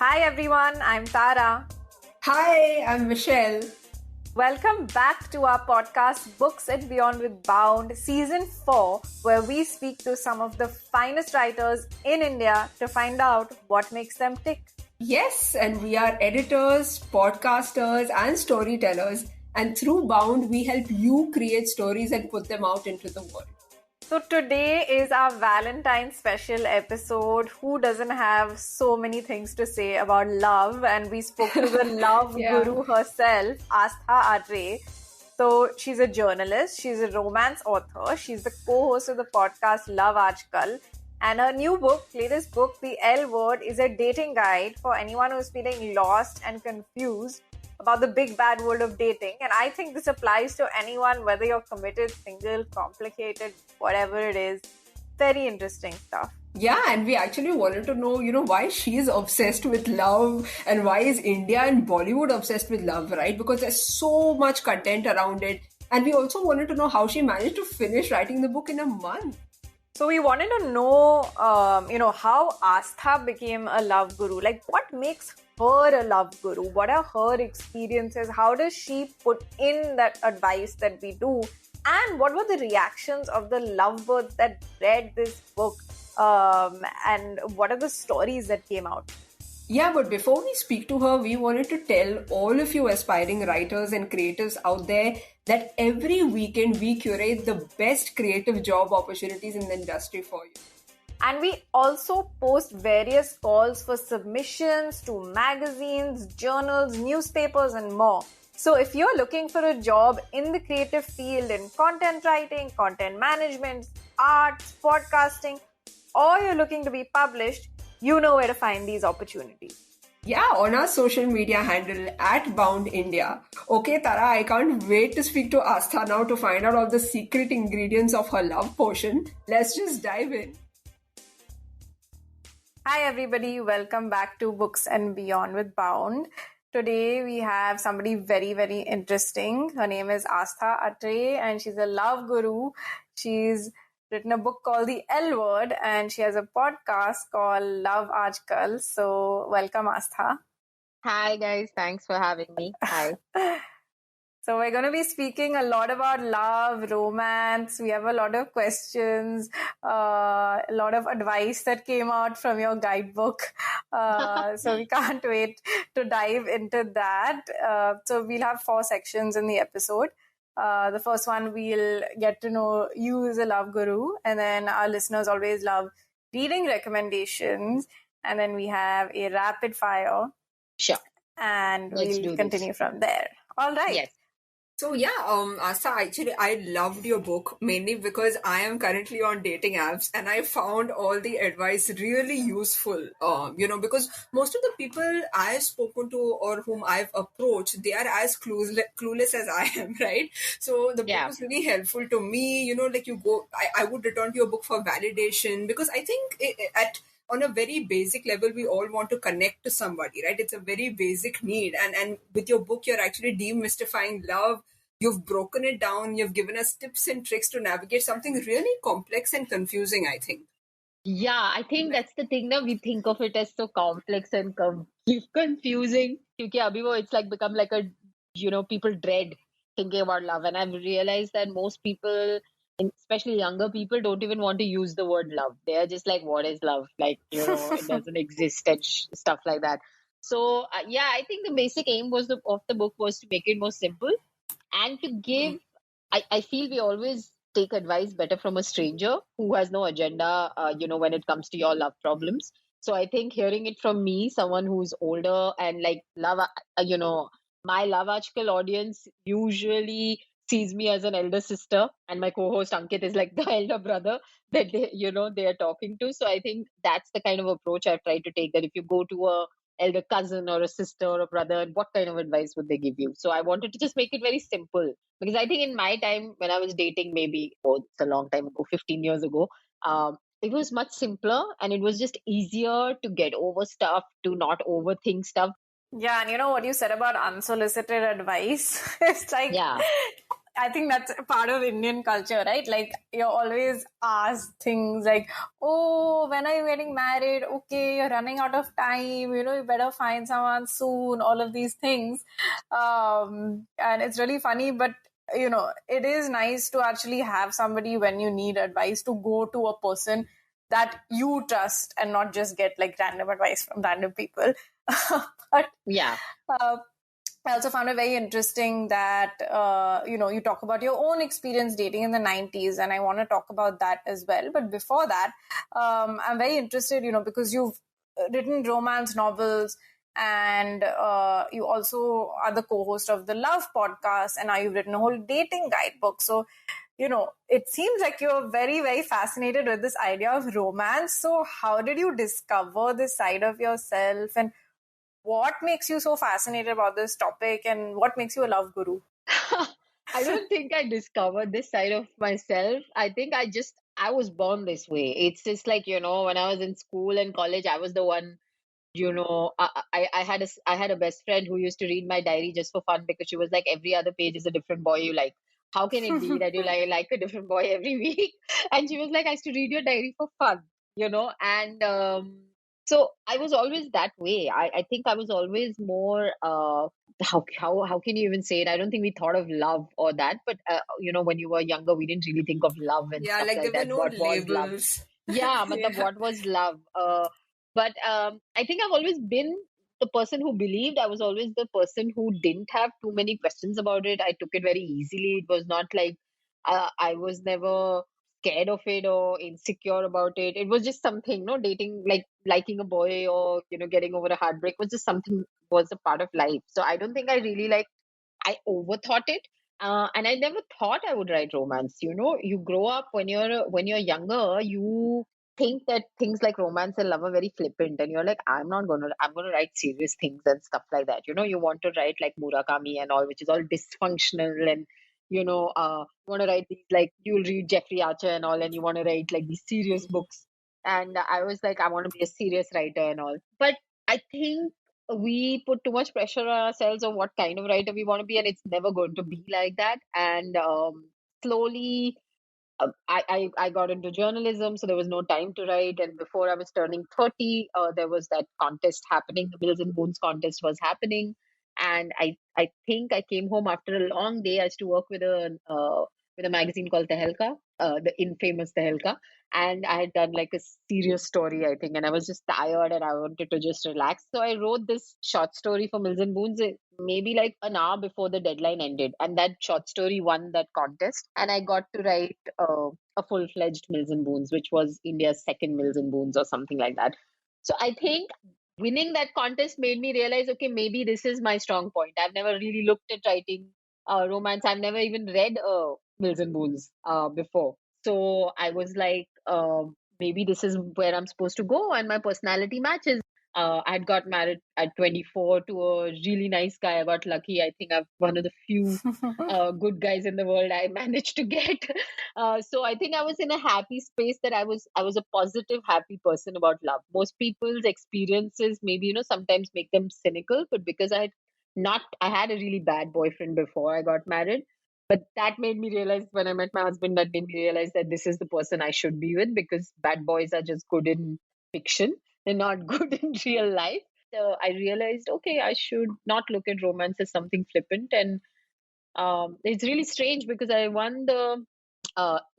Hi everyone, I'm Tara. Hi, I'm Michelle. Welcome back to our podcast Books and Beyond with Bound, Season 4, where we speak to some of the finest writers in India to find out what makes them tick. Yes, and we are editors, podcasters, and storytellers. And through Bound, we help you create stories and put them out into the world. So today is our Valentine's special episode. Who doesn't have so many things to say about love? And we spoke to the love guru herself, Aastha Atray. So she's a journalist, she's a romance author, she's the co-host of the podcast Love Aaj Kal. And her new book, latest book, The L Word, is a dating guide for anyone who's feeling lost and confused about the big bad world of dating. And I think this applies to anyone, whether you're committed, single, complicated, whatever it is. Very interesting stuff. Yeah, and we actually wanted to know, why she's obsessed with love and why is India and Bollywood obsessed with love, right? Because there's so much content around it. And we also wanted to know how she managed to finish writing the book in a month. So we wanted to know, how Aastha became a love guru. Like, what makes her a love guru? What are her experiences? How does she put in that advice that we do? And what were the reactions of the lovebirds that read this book? And what are the stories that came out? Yeah, but before we speak to her, we wanted to tell all of you aspiring writers and creatives out there that every weekend we curate the best creative job opportunities in the industry for you. And we also post various calls for submissions to magazines, journals, newspapers, and more. So if you're looking for a job in the creative field in content writing, content management, arts, podcasting, or you're looking to be published, you know where to find these opportunities. Yeah, on our social media handle @BoundIndia. Okay, Tara, I can't wait to speak to Aastha now to find out all the secret ingredients of her love potion. Let's just dive in. Hi everybody, welcome back to Books and Beyond with Bound. Today we have somebody very, very interesting. Her name is Aastha Atray and she's a love guru. She's written a book called The L Word and she has a podcast called Love Aaj Kal. So welcome Aastha. Hi guys, thanks for having me. Hi. So we're going to be speaking a lot about love, romance. We have a lot of questions, a lot of advice that came out from your guidebook. So we can't wait to dive into that. So we'll have 4 sections in the episode. The first one, we'll get to know you as a love guru. And then our listeners always love reading recommendations. And then we have a rapid fire. Sure. And we'll continue from there. All right. Yes. So Aastha, actually, I loved your book mainly because I am currently on dating apps and I found all the advice really useful. Because most of the people I've spoken to or whom I've approached, they are as clueless as I am, right? So the book was really helpful to me. I would return to your book for validation because I think on a very basic level, we all want to connect to somebody, right? It's a very basic need. And with your book, you're actually demystifying love. You've broken it down. You've given us tips and tricks to navigate something really complex and confusing, I think. Yeah, I think that's the thing that we think of it as so complex and confusing. Because it's like become like people dread thinking about love. And I've realized that most people, especially younger people, don't even want to use the word love. They're just like, what is love? Like, it doesn't exist and stuff like that. So, I think the basic aim of the book was to make it more simple and to give, I feel we always take advice better from a stranger who has no agenda, when it comes to your love problems. So I think hearing it from me, someone who's older and like love, my Love Aaj Kal audience usually sees me as an elder sister and my co-host Ankit is like the elder brother that they are talking to. So I think that's the kind of approach I've tried to take, that if you go to a elder cousin or a sister or a brother, what kind of advice would they give you? So I wanted to just make it very simple, because I think in my time when I was dating, maybe it's a long time ago, 15 years ago, it was much simpler and it was just easier to get over stuff, to not overthink stuff. Yeah, and you know what you said about unsolicited advice? It's like I think that's a part of Indian culture, right? Like you're always asked things like, oh, when are you getting married? Okay, you're running out of time. You better find someone soon. All of these things. And it's really funny, but it is nice to actually have somebody when you need advice to go to a person that you trust and not just get like random advice from random people. But Yeah. I also found it very interesting that, you talk about your own experience dating in the 90s, and I want to talk about that as well. But before that, I'm very interested, because you've written romance novels and you also are the co-host of the Love podcast, and now you've written a whole dating guidebook. So, it seems like you're very, very fascinated with this idea of romance. So how did you discover this side of yourself, and what makes you so fascinated about this topic, and what makes you a love guru? I don't think I discovered this side of myself. I think I was born this way. It's just like, when I was in school and college, I was the one, I had a best friend who used to read my diary just for fun because she was like, every other page is a different boy you like. How can it be that you like a different boy every week? And she was like, I used to read your diary for fun, and so I was always that way. I think I was always more how can you even say it? I don't think we thought of love or that, but when you were younger, we didn't really think of love and Yeah, stuff like like there were that. no What was love? labels. Yeah, matlab, Yeah. what was love? But I think I've always been the person who believed. I was always the person who didn't have too many questions about it. I took it very easily. It was not like I was never scared of it or insecure about it. It was just something, no, dating, like liking a boy or getting over a heartbreak was just something, was a part of life. So I don't think I really I overthought it. And I never thought I would write romance. You grow up when you're younger, you think that things like romance and love are very flippant, and you're like, I'm gonna write serious things and stuff like that. You want to write like Murakami and all, which is all dysfunctional, and you want to write these, like, you'll read Jeffrey Archer and all, and you want to write like these serious books. And I was like, I want to be a serious writer and all. But I think we put too much pressure on ourselves on what kind of writer we want to be, and it's never going to be like that. And slowly, I got into journalism, so there was no time to write. And before I was turning 30, there was that contest happening. The Mills and Boons contest was happening, and I think I came home after a long day. I used to work with a magazine called Tehelka, the infamous Tehelka, and I had done like a serious story, I think, and I was just tired and I wanted to just relax. So I wrote this short story for Mills and Boons, maybe like an hour before the deadline ended, and that short story won that contest, and I got to write a full-fledged Mills and Boons, which was India's second Mills and Boons or something like that. So I think winning that contest made me realize, okay, maybe this is my strong point. I've never really looked at writing romance. I've never even read Mills and Boons before. So I was like, maybe this is where I'm supposed to go, and my personality matches. I had got married at 24 to a really nice guy. I got lucky. I think I'm one of the few good guys in the world I managed to get. So I think I was in a happy space, that I was a positive, happy person about love. Most people's experiences maybe sometimes make them cynical, but because I had a really bad boyfriend before I got married. But that made me realize, when I met my husband, that made me realize that this is the person I should be with, because bad boys are just good in fiction. They're not good in real life. So I realized, okay, I should not look at romance as something flippant. And it's really strange because I won the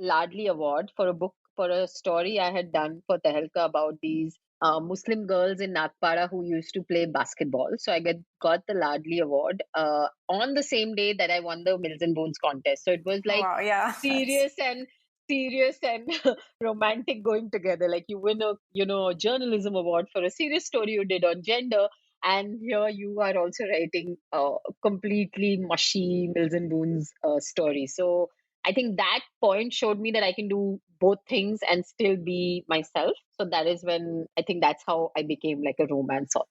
Ladli Award for a story I had done for Tehelka about these Muslim girls in Nagpara who used to play basketball. So I got the Ladli Award on the same day that I won the Mills and Bones contest. So it was like Wow, yeah. serious and romantic going together. Like, you win a journalism award for a serious story you did on gender, and here you are also writing a completely mushy Mills and Boons story. So I think that point showed me that I can do both things and still be myself. So that is when I think that's how I became like a romance author.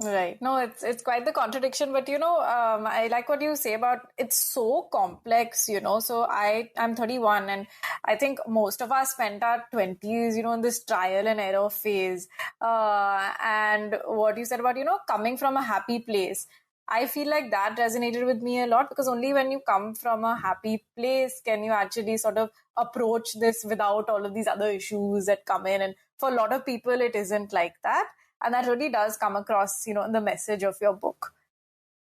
Right. No, it's quite the contradiction, but I like what you say about it's so complex, So I'm 31, and I think most of us spent our 20s, in this trial and error phase. And what you said about, coming from a happy place. I feel like that resonated with me a lot, because only when you come from a happy place can you actually sort of approach this without all of these other issues that come in. And for a lot of people, it isn't like that. And that really does come across, in the message of your book.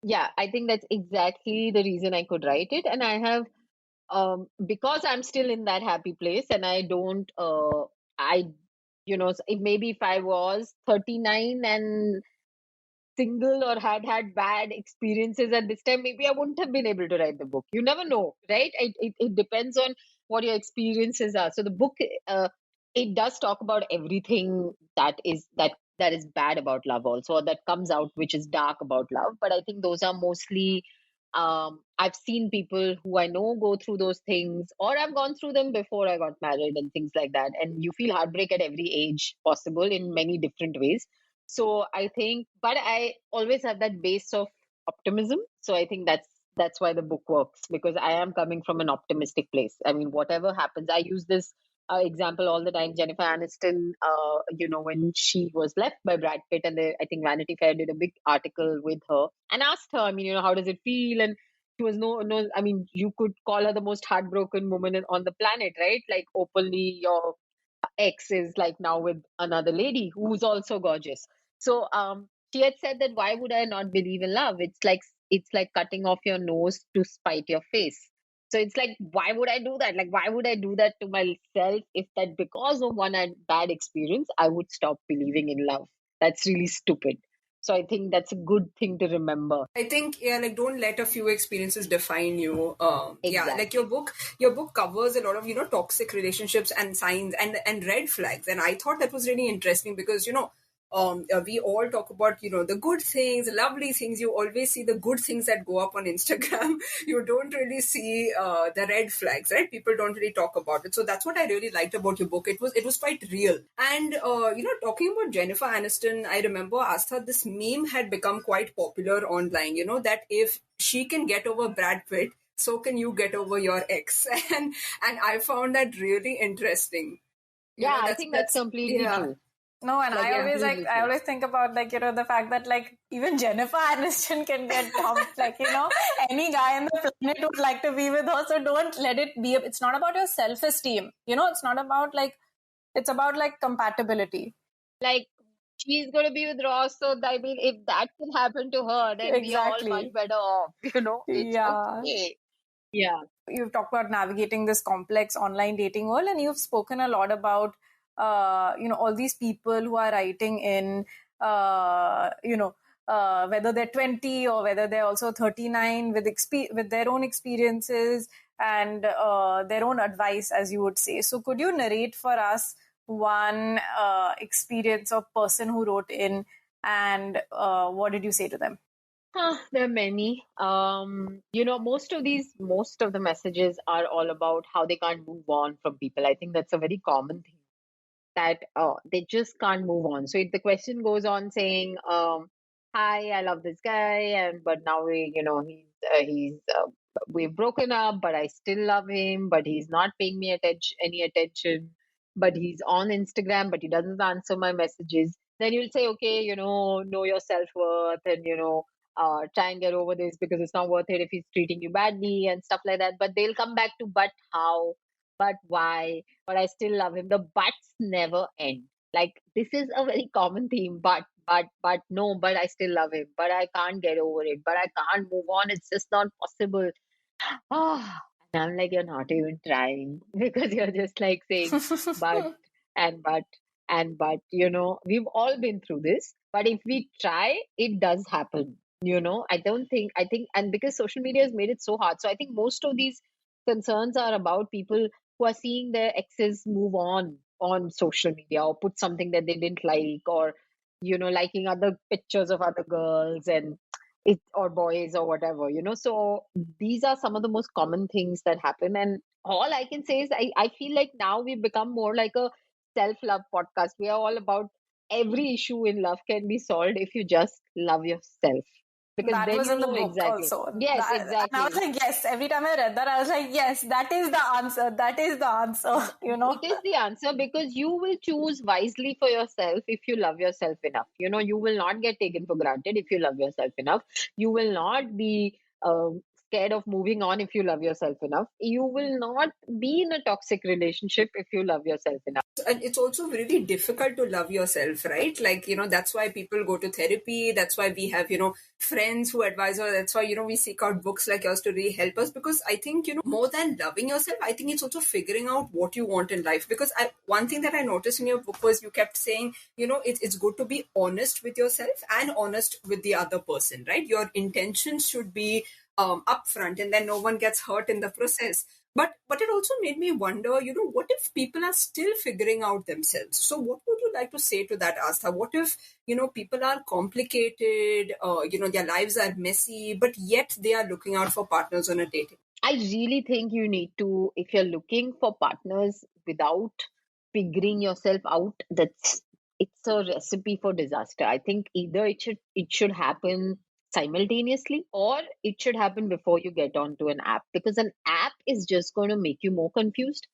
Yeah, I think that's exactly the reason I could write it. And I have, because I'm still in that happy place and I don't, I, maybe if I was 39 and single or had bad experiences at this time, maybe I wouldn't have been able to write the book. You never know, right? It depends on what your experiences are. So the book, it does talk about everything that is bad about love also, or that comes out which is dark about love. But I think those are mostly, I've seen people who I know go through those things, or I've gone through them before I got married and things like that. And you feel heartbreak at every age possible in many different ways. So I think, but I always have that base of optimism. So I think that's why the book works, because I am coming from an optimistic place. I mean, whatever happens, I use this example all the time. Jennifer Aniston, when she was left by Brad Pitt, and I think Vanity Fair did a big article with her and asked her, I mean, how does it feel? And she was no, I mean, you could call her the most heartbroken woman on the planet, right? Like openly, your ex is like now with another lady who's also gorgeous. So she had said that why would I not believe in love? It's like cutting off your nose to spite your face. So it's like, why would I do that? Like, why would I do that to myself if that because of one bad experience I would stop believing in love? That's really stupid. So I think that's a good thing to remember. I think, yeah, like don't let a few experiences define you. Yeah, Exactly. like your book covers a lot of toxic relationships and signs and red flags, and I thought that was really interesting because we all talk about the good things, the lovely things. You always see the good things that go up on Instagram. You don't really see the red flags, right? People don't really talk about it. So that's what I really liked about your book. It was quite real. And talking about Jennifer Aniston, I remember, Aastha, this meme had become quite popular online. That if she can get over Brad Pitt, so can you get over your ex. And I found that really interesting. Yeah, I That's think that's completely yeah. true. No, and Like, I always think about the fact that even Jennifer Aniston can get dumped. Any guy on the planet would like to be with her. So don't let it be. It's not about your self-esteem. It's not about it's about compatibility. like she's going to be with Ross, so I mean, if that can happen to her, then we are all much Exactly. better off. It's Yeah. okay. Yeah. You've talked about navigating this complex online dating world, and you've spoken a lot about all these people who are writing in whether they're 20 or whether they're also 39 with their own experiences and their own advice, as you would say. So could you narrate for us one experience or person who wrote in, and what did you say to them? There are many. Most of the messages are all about how they can't move on from people. I think that's a very common thing, that they just can't move on. So if the question goes on saying, "Hi, I love this guy, and but now we've broken up, but I still love him, but he's not paying me any attention, but he's on Instagram, but he doesn't answer my messages." Then you'll say, "Okay, know your self worth, and try and get over this because it's not worth it if he's treating you badly and stuff like that." But they'll come back to, "But how? But why? But I still love him." The buts never end. Like, this is a very common theme. But no, but I still love him. But I can't get over it. But I can't move on. It's just not possible. Ah, and I'm like, you're not even trying because you're just like saying, but and but and but. We've all been through this. But if we try, it does happen. I think, and because social media has made it so hard. So I think most of these concerns are about people who are seeing their exes move on social media, or put something that they didn't like, or liking other pictures of other girls and it or boys or whatever. So these are some of the most common things that happen. And all I can say is I feel like now we've become more like a self-love podcast. We are all about every issue in love can be solved if you just love yourself. Because that then was you in the know book exactly. also. Yes, And I was exactly. like, yes. Every time I read that, I was like, yes, that is the answer. That is the answer. It is the answer because you will choose wisely for yourself if you love yourself enough. You will not get taken for granted if you love yourself enough. You will not be scared of moving on if you love yourself enough. You will not be in a toxic relationship if you love yourself enough. And it's also really difficult to love yourself, right? Like, that's why people go to therapy. That's why we have, friends who advise us. That's why, we seek out books like yours to really help us. Because I think, more than loving yourself, I think it's also figuring out what you want in life. Because one thing that I noticed in your book was you kept saying, it's good to be honest with yourself and honest with the other person, right? Your intentions should be upfront, and then no one gets hurt in the process. But it also made me wonder, what if people are still figuring out themselves? So what would you like to say to that, Astha? What if, people are complicated, their lives are messy, but yet they are looking out for partners on a dating? I really think you need to, if you're looking for partners without figuring yourself out, it's a recipe for disaster. I think either it should happen simultaneously or it should happen before you get onto an app, because an app is just going to make you more confused,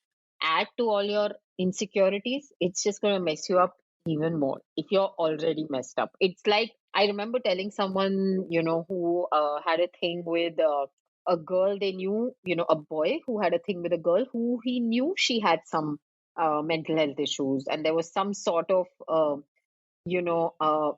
add to all your insecurities. It's just going to mess you up even more if you're already messed up. It's like, I remember telling someone, who had a thing with a girl they knew, a boy who had a thing with a girl who he knew she had some mental health issues, and there was some sort of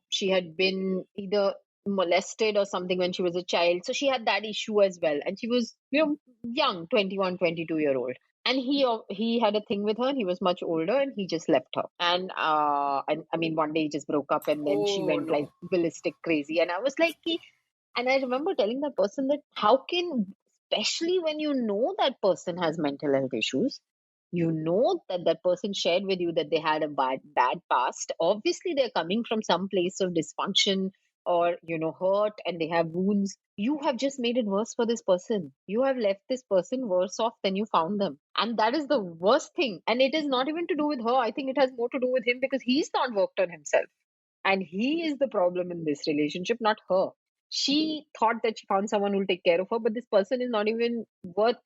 she had been either molested or something when she was a child, so she had that issue as well, and she was young, 21, 22-year old, and he had a thing with her. He was much older and he just left her, and I mean, one day he just broke up, and then she Oh, went like no. ballistic crazy, and I was like, and I remember telling that person that how can, especially when you know that person has mental health issues, you know that that person shared with you that they had a bad past. Obviously, they're coming from some place of dysfunction or hurt, and they have wounds. You have just made it worse for this person. You have left this person worse off than you found them, and that is the worst thing. And it is not even to do with her. I think it has more to do with him, because he's not worked on himself, and he is the problem in this relationship, not her. She thought that she found someone who will take care of her, but this person is not even worth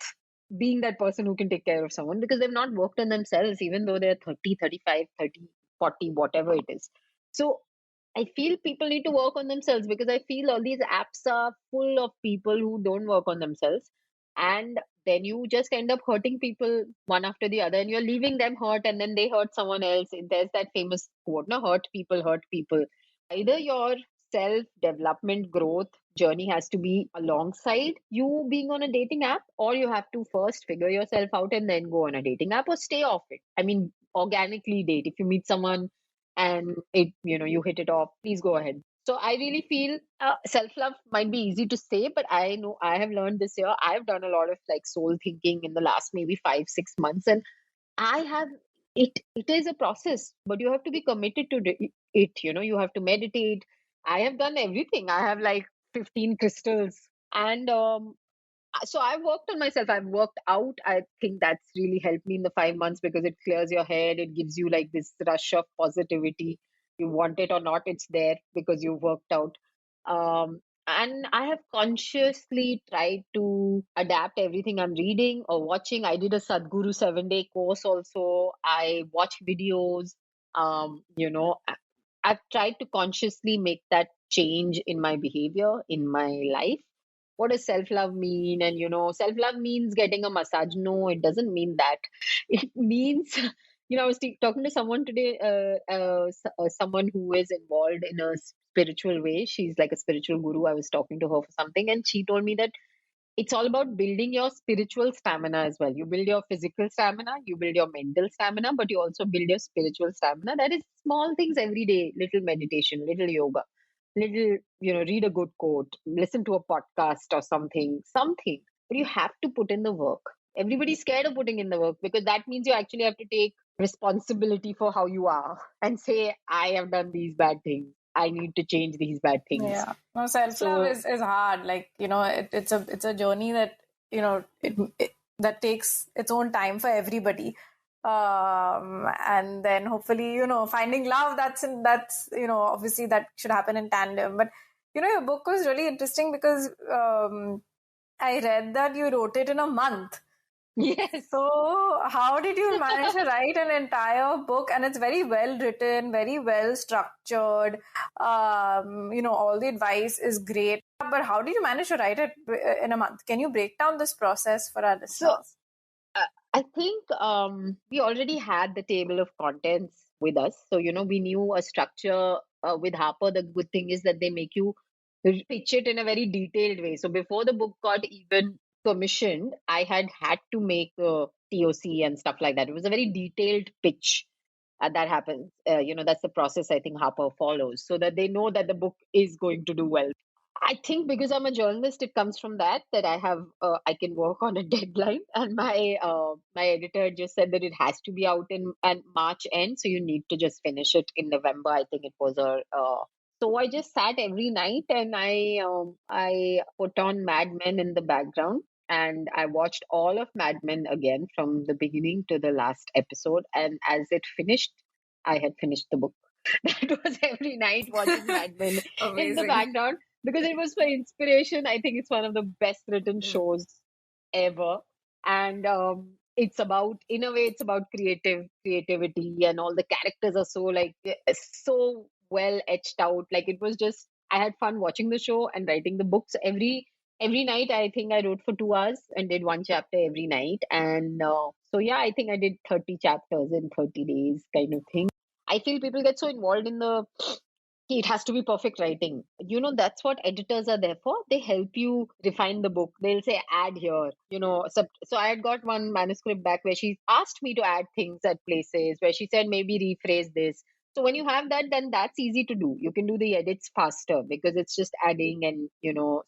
being that person who can take care of someone, because they've not worked on themselves, even though they're 30, 35, 30, 40, whatever it is. So I feel people need to work on themselves, because I feel all these apps are full of people who don't work on themselves. And then you just end up hurting people one after the other, and you're leaving them hurt, and then they hurt someone else. There's that famous quote, no, hurt people hurt people. Either your self development growth journey has to be alongside you being on a dating app, or you have to first figure yourself out and then go on a dating app, or stay off it. I mean, organically date. If you meet someone and you hit it off, please go ahead. So I really feel self love might be easy to say, but I know I have learned this year. I've done a lot of like soul thinking in the last maybe 5 6 months, and I have it is a process, but you have to be committed to it. You have to meditate. I have done everything. I have like 15 crystals, and so I've worked on myself. I've worked out. I think that's really helped me in the 5 months, because it clears your head. It gives you like this rush of positivity. You want it or not, it's there because you worked out. And I have consciously tried to adapt everything I'm reading or watching. I did a Sadhguru 7-day course also. I watch videos. I've tried to consciously make that change in my behavior, in my life. What does self love mean? And self love means getting a massage. No, it doesn't mean that. It means, I was talking to someone today, someone who is involved in a spiritual way. She's like a spiritual guru. I was talking to her for something, and she told me that it's all about building your spiritual stamina as well. You build your physical stamina, you build your mental stamina, but you also build your spiritual stamina. That is small things every day, little meditation, little yoga, little, read a good quote, listen to a podcast or something. But you have to put in the work. Everybody's scared of putting in the work, because that means you actually have to take responsibility for how you are and say, I have done these bad things. I need to change these bad things. Yeah. No, self-love is hard. Like, it's a journey that, that takes its own time for everybody. And then hopefully, finding love, that's obviously that should happen in tandem. But your book was really interesting because I read that you wrote it in a month. Yes. So, how did you manage to write an entire book? And it's very well written, very well structured. All the advice is great. But how did you manage to write it in a month? Can you break down this process for our So listeners? I think we already had the table of contents with us. So, we knew a structure with Harper. The good thing is that they make you pitch it in a very detailed way. So, before the book got even commissioned, I had to make a TOC and stuff like that. It was a very detailed pitch that happens. That's the process I think Harper follows so that they know that the book is going to do well. I think because I'm a journalist, it comes from that I have I can work on a deadline, and my editor just said that it has to be out in March end, so you need to just finish it in November. I think it was so I just sat every night and I put on Mad Men in the background, and I watched all of Mad Men again from the beginning to the last episode, and as it finished, I had finished the book. That was every night watching Mad Men in the Amazing. background because it was for inspiration. I think it's one of the best written shows ever, and it's about, in a way, it's about creativity, and all the characters are so like so well etched out. Like it was just, I had fun watching the show and writing the books every night. I think I wrote for 2 hours and did one chapter every night, and so yeah, I think I did 30 chapters in 30 days, kind of thing. I feel people get so involved in the it has to be perfect writing. That's what editors are there for. They help you refine the book. They'll say, add here, so I had got one manuscript back where she asked me to add things at places where she said, maybe rephrase this. So when you have that, then that's easy to do. You can do the edits faster because it's just adding and,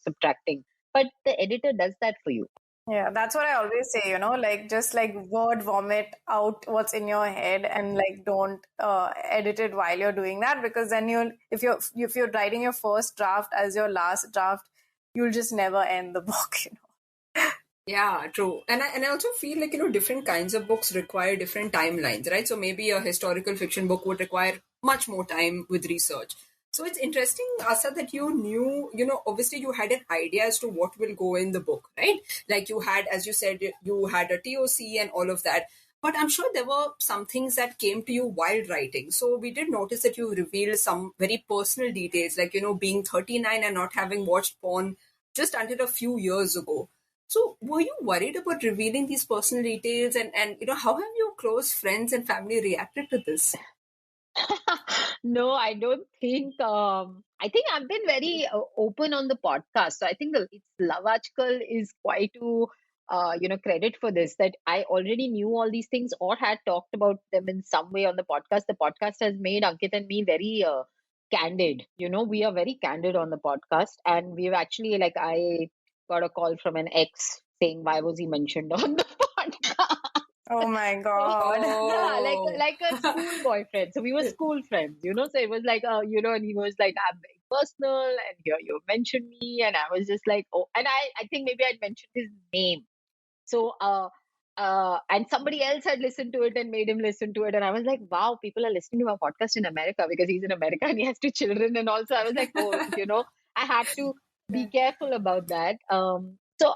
subtracting. But the editor does that for you. Yeah, that's what I always say, like just like word vomit out what's in your head and like don't edit it while you're doing that, because then if you're writing your first draft as your last draft, you'll just never end the book. Yeah, true. And I also feel like, different kinds of books require different timelines, right? So maybe a historical fiction book would require much more time with research. So it's interesting, Asa, that you knew, obviously you had an idea as to what will go in the book, right? Like you had, as you said, you had a TOC and all of that. But I'm sure there were some things that came to you while writing. So we did notice that you revealed some very personal details, like, being 39 and not having watched porn just until a few years ago. So, were you worried about revealing these personal details, and how have your close friends and family reacted to this? No, I don't think. I think I've been very open on the podcast. So I think it's Love Aaj Kal is quite to credit for this, that I already knew all these things or had talked about them in some way on the podcast. The podcast has made Ankit and me very candid. We are very candid on the podcast, and we've actually, like, I got a call from an ex saying, why was he mentioned on the podcast? Oh my So God. yeah, like Oh, like a school boyfriend. So we were school friends, So it was like, and he was like, I'm very personal, and here you mentioned me, and I was just like, oh, and I think maybe I'd mentioned his name. So and somebody else had listened to it and made him listen to it, and I was like, wow, people are listening to my podcast in America because he's in America and he has 2 children, and also I was like, oh, I had to be careful about that. So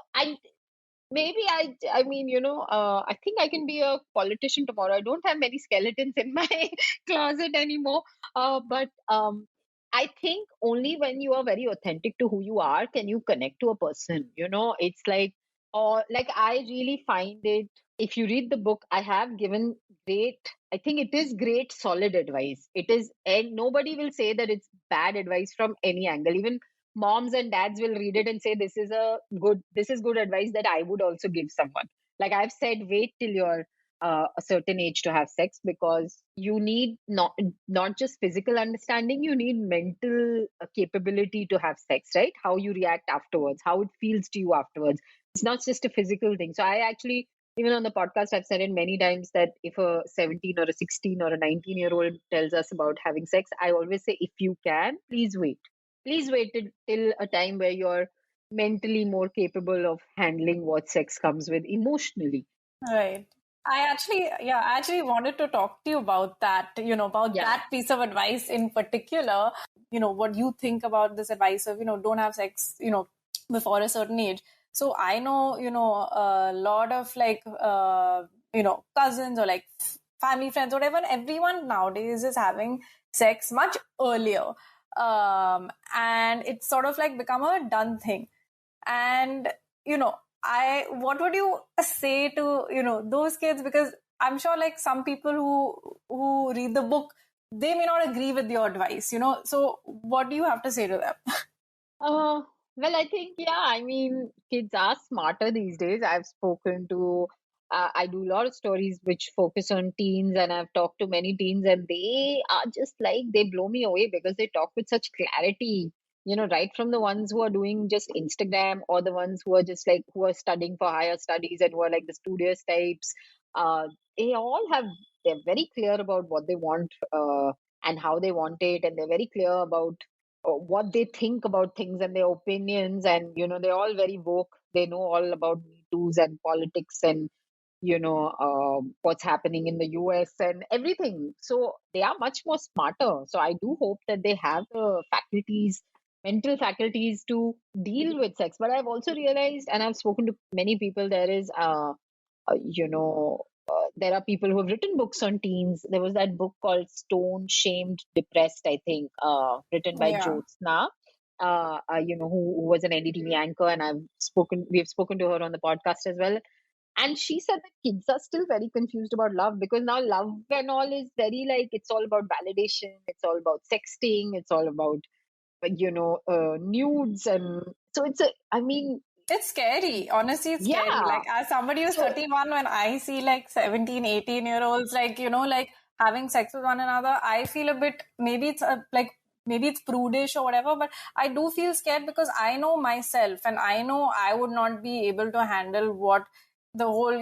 maybe I mean, I think I can be a politician tomorrow. I don't have many skeletons in my closet anymore. But I think only when you are very authentic to who you are can you connect to a person. It's like, or like, I really find it. If you read the book, I have given great. I think it is great, solid advice. It is, and nobody will say that it's bad advice from any angle. Even moms and dads will read it and say, this is good advice that I would also give someone. Like I've said, wait till you're a certain age to have sex, because you need not just physical understanding, you need mental capability to have sex, right? How you react afterwards, how it feels to you afterwards. It's not just a physical thing. So I actually, even on the podcast, I've said it many times that if a 17 or a 16 or a 19-year-old tells us about having sex, I always say, if you can, please wait. Please wait till a time where you're mentally more capable of handling what sex comes with emotionally. Right. I actually wanted to talk to you about that, about Yeah. that piece of advice in particular. What you think about this advice of, don't have sex, before a certain age. So I know, a lot of like, cousins or like family friends, whatever, everyone nowadays is having sex much earlier. And it's sort of like become a done thing. And what would you say to those kids? Because I'm sure like some people who read the book, they may not agree with your advice, so what do you have to say to them? Uh, well, I think, yeah, I mean, kids are smarter these days. I've spoken to, I do a lot of stories which focus on teens, and I've talked to many teens, and they are just like, they blow me away because they talk with such clarity, right from the ones who are doing just Instagram, or the ones who are just like, who are studying for higher studies and who are like the studious types. Uh, they all have, they're very clear about what they want, and how they want it, and they're very clear about what they think about things and their opinions, and they're all very woke. They know all about Me Too's and politics, and what's happening in the US and everything. So they are much more smarter. So I do hope that they have the faculties, mental faculties, to deal with sex. But I've also realized, and I've spoken to many people, there is there are people who have written books on teens. There was that book called Stone, Shamed, Depressed, I think, written by Yeah. Jyotsna, who was an NDTV anchor, and we've spoken to her on the podcast as well. And she said that kids are still very confused about love, because now love and all is very like, it's all about validation, it's all about sexting, it's all about, nudes. And so I mean, It's scary. Honestly, it's scary. yeah. Like, as somebody who's So 31, when I see like 17, 18-year-olds, like, like having sex with one another, I feel a bit, maybe it's maybe it's prudish or whatever, but I do feel scared because I know myself and I know I would not be able to handle what the whole,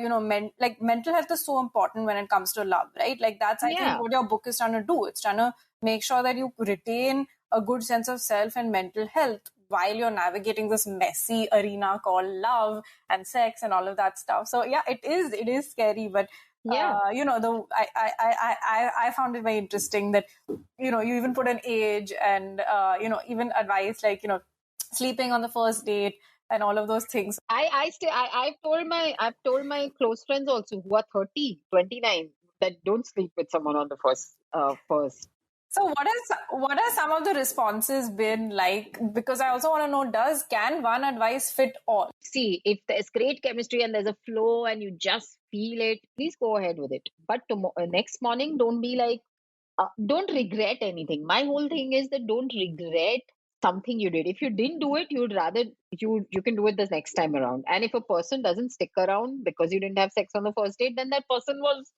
like mental health is so important when it comes to love, right? Like, that's, I think, yeah. what your book is trying to do. It's trying to make sure that you retain a good sense of self and mental health while you're navigating this messy arena called love and sex and all of that stuff. So yeah, it is scary, but Yeah. I found it very interesting that you even put an age and even advice like sleeping on the first date and all of those things. I've told my close friends also, who are 30, 29, that don't sleep with someone on the first. So what are some of the responses been like? Because I also want to know, can one advice fit all? See, if there's great chemistry and there's a flow and you just feel it, please go ahead with it. But next morning, don't be like, don't regret anything. My whole thing is that don't regret something you did. If you didn't do it, you'd rather you can do it the next time around. And if a person doesn't stick around because you didn't have sex on the first date, then that person was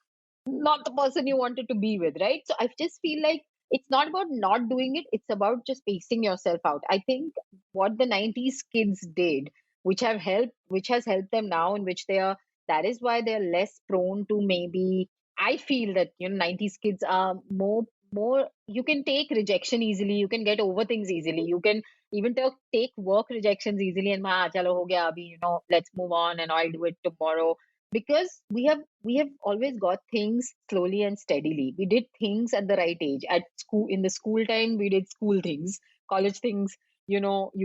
not the person you wanted to be with, right? So I just feel like it's not about not doing it, it's about just pacing yourself out. I think what the 90s kids did, which has helped them now, in which they are, that is why they're less prone to, maybe, I feel that 90s kids are more, you can take rejection easily, you can get over things easily, you can even take work rejections easily, and chalo ho gaya abhi, let's move on and I'll do it tomorrow. Because we have always got things slowly and steadily. We did things at the right age. At school, in the school time, we did school things. College things, you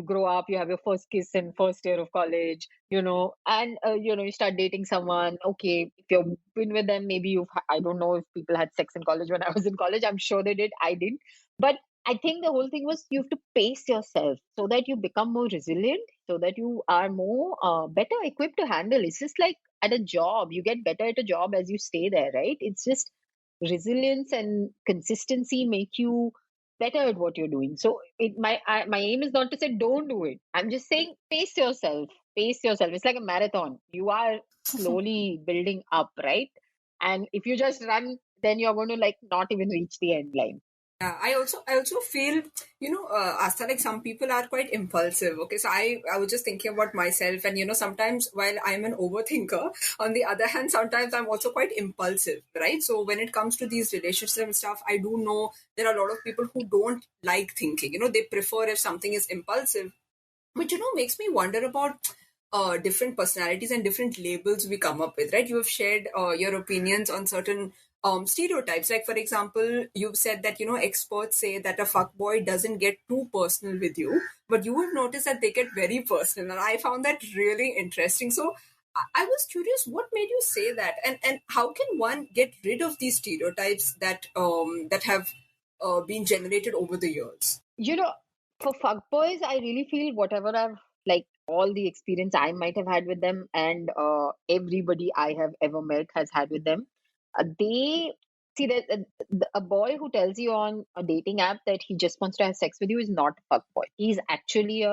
grow up, you have your first kiss in first year of college, and you start dating someone. Okay, if you've been with them, maybe I don't know if people had sex in college. When I was in college, I'm sure they did, I didn't. But I think the whole thing was, you have to pace yourself so that you become more resilient, so that you are more better equipped to handle. It's just like at a job, you get better at a job as you stay there, right? It's just resilience and consistency make you better at what you're doing. So my aim is not to say don't do it. I'm just saying pace yourself. Pace yourself. It's like a marathon. You are slowly building up, right? And if you just run, then you're going to like not even reach the end line. Yeah, I also feel, Asta, like some people are quite impulsive. Okay, so I was just thinking about myself, and sometimes while I'm an overthinker, on the other hand, sometimes I'm also quite impulsive, right? So when it comes to these relationships and stuff, I do know there are a lot of people who don't like thinking. They prefer if something is impulsive, which makes me wonder about different personalities and different labels we come up with, right? You have shared your opinions on certain stereotypes. Like, for example, you've said that, experts say that a fuckboy doesn't get too personal with you, but you will notice that they get very personal. And I found that really interesting. So I was curious, what made you say that? And how can one get rid of these stereotypes that have been generated over the years? For fuckboys, I really feel whatever I've like all the experience I might have had with them, and everybody I have ever met has had with them. They see that a boy who tells you on a dating app that he just wants to have sex with you is not a fuckboy. He's actually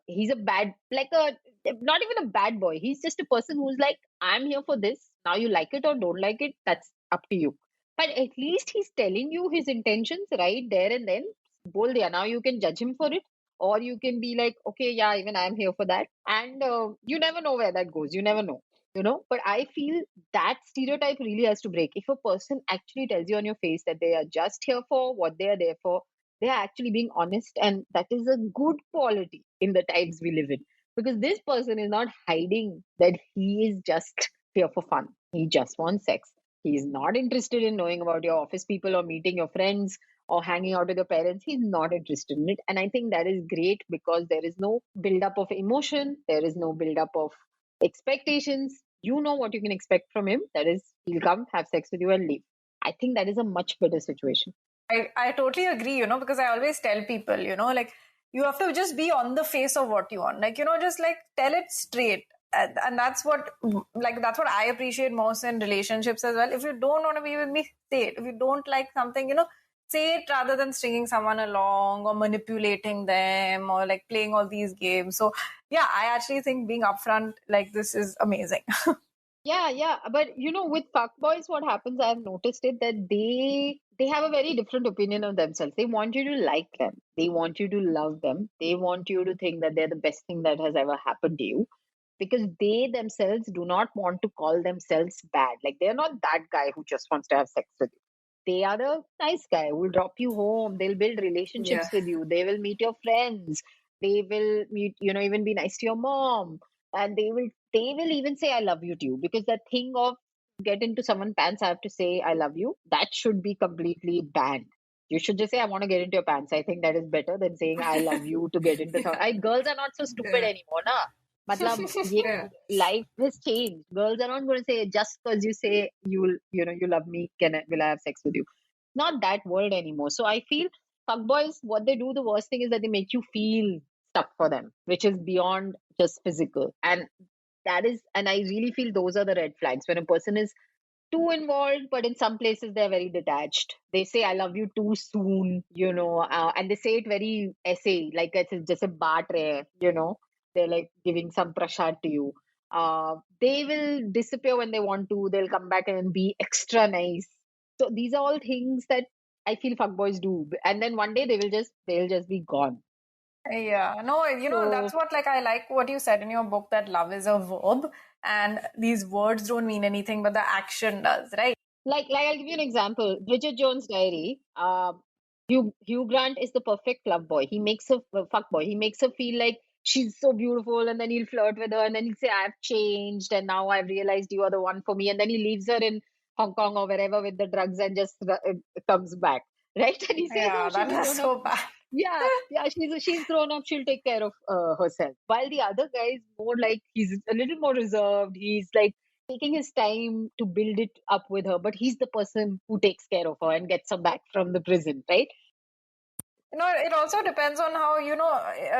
he's a bad, like a not even a bad boy. He's just a person who's like, I'm here for this. Now you like it or don't like it, that's up to you. But at least he's telling you his intentions right there and then. Bol diya. Now you can judge him for it, or you can be like, okay, yeah, even I'm here for that. And you never know where that goes. You never know. But I feel that stereotype really has to break. If a person actually tells you on your face that they are just here for what they are there for, they are actually being honest, and that is a good quality in the times we live in. Because this person is not hiding that he is just here for fun. He just wants sex. He is not interested in knowing about your office people or meeting your friends or hanging out with your parents. He's not interested in it. And I think that is great because there is no buildup of emotion, there is no buildup of expectations. You know what you can expect from him. That is, he'll come, have sex with you, and leave. I think that is a much better situation. I totally agree, because I always tell people, like you have to just be on the face of what you want. Like, just like tell it straight. And that's what I appreciate most in relationships as well. If you don't want to be with me, say it. If you don't like something, say it rather than stringing someone along or manipulating them or like playing all these games. So yeah, I actually think being upfront like this is amazing. Yeah. But with fuckboys, what happens, I've noticed it that they have a very different opinion of themselves. They want you to like them. They want you to love them. They want you to think that they're the best thing that has ever happened to you. Because they themselves do not want to call themselves bad. Like they're not that guy who just wants to have sex with you. They are the nice guy who will drop you home. They'll build relationships with you. They will meet your friends. They will meet, even be nice to your mom. And they will even say I love you to you, because that thing of get into someone's pants, I have to say I love you, that should be completely banned. You should just say I want to get into your pants. I think that is better than saying I love you to get into someone. Girls are not so stupid anymore, na. Matlab, life has changed. Girls are not going to say just because you say you love me, will I have sex with you? Not that world anymore. So I feel fuckboys, what they do, the worst thing is that they make you feel stuff for them, which is beyond just physical. And I really feel those are the red flags when a person is too involved, but in some places they're very detached. They say I love you too soon, and they say it very essay, like it's just a baat rahe, they're like giving some prashad to you. They will disappear when they want to. They'll come back and be extra nice. So these are all things that I feel fuckboys do. And then one day they'll just be gone. Yeah, no, that's what I like what you said in your book, that love is a verb and these words don't mean anything, but the action does, right? Like I'll give you an example. Bridget Jones' Diary. Hugh Grant is the perfect love boy. He makes her fuck boy. He makes her feel like she's so beautiful, and then he'll flirt with her, and then he'll say, "I've changed, and now I've realized you are the one for me." And then he leaves her in Hong Kong or wherever with the drugs and just comes back, right? And he says, yeah, "Oh, that is so bad." Yeah, she's grown up. She'll take care of herself. While the other guy is more like he's a little more reserved. He's like taking his time to build it up with her, but he's the person who takes care of her and gets her back from the prison, right? It also depends on how,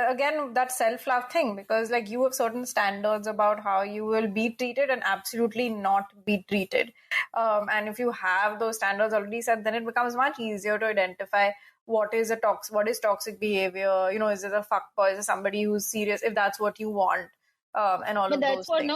again, that self-love thing, because you have certain standards about how you will be treated and absolutely not be treated. And if you have those standards already set, then it becomes much easier to identify what is toxic behavior. Is it a fuckboy? Is it somebody who's serious? If that's what you want. And all of those things.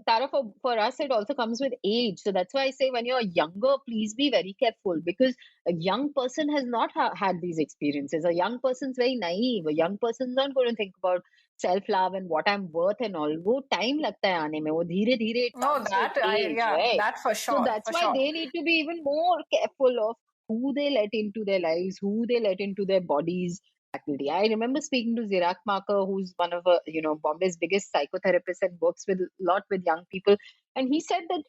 Tara, for us, it also comes with age. So that's why I say when you're younger, please be very careful, because a young person has not had these experiences. A young person's very naive. A young person's not going to think about self-love and what I'm worth and all. वो time लगता है आने में. वो धीरे धीरे it comes with age, right? That for sure. So that's why they need to be even more careful of who they let into their lives, who they let into their bodies. faculty. I remember speaking to Zirak Marker, who's one of Bombay's biggest psychotherapists and works with a lot with young people, and he said that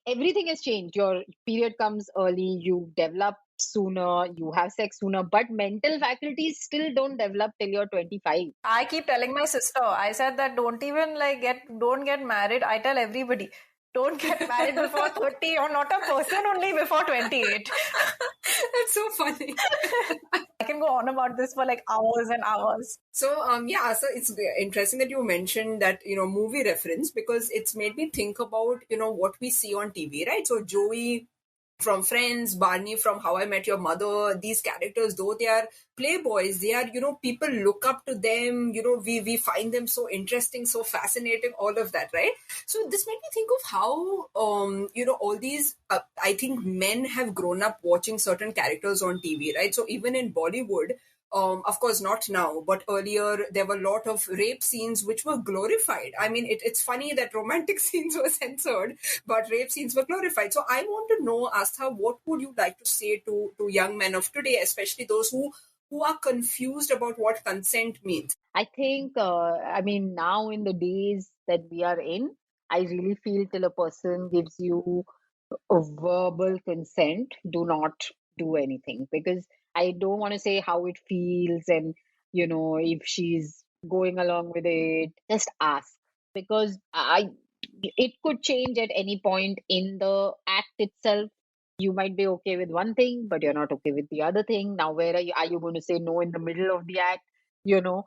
everything has changed. Your period comes early, you develop sooner, you have sex sooner, but mental faculties still don't develop till you're 25. I keep telling my sister, I said that don't even don't get married. I tell everybody, don't get married before 30. You're not a person only before 28. That's so funny. I can go on about this for like hours and hours. So, so it's interesting that you mentioned that, movie reference, because it's made me think about, what we see on TV, right? So Joey from Friends, Barney from How I Met Your Mother, these characters, though they are playboys, they are, people look up to them, we find them so interesting, so fascinating, all of that, right? So this made me think of how, all these, I think men have grown up watching certain characters on TV, right? So even in Bollywood, of course, not now, but earlier there were a lot of rape scenes which were glorified. I mean, it's funny that romantic scenes were censored, but rape scenes were glorified. So I want to know, Astha, what would you like to say to young men of today, especially those who are confused about what consent means? I think, now in the days that we are in, I really feel till a person gives you a verbal consent, do not do anything, because I don't want to say how it feels and, if she's going along with it, just ask, because it could change at any point in the act itself. You might be okay with one thing, but you're not okay with the other thing. Now, where are you going to say no in the middle of the act? So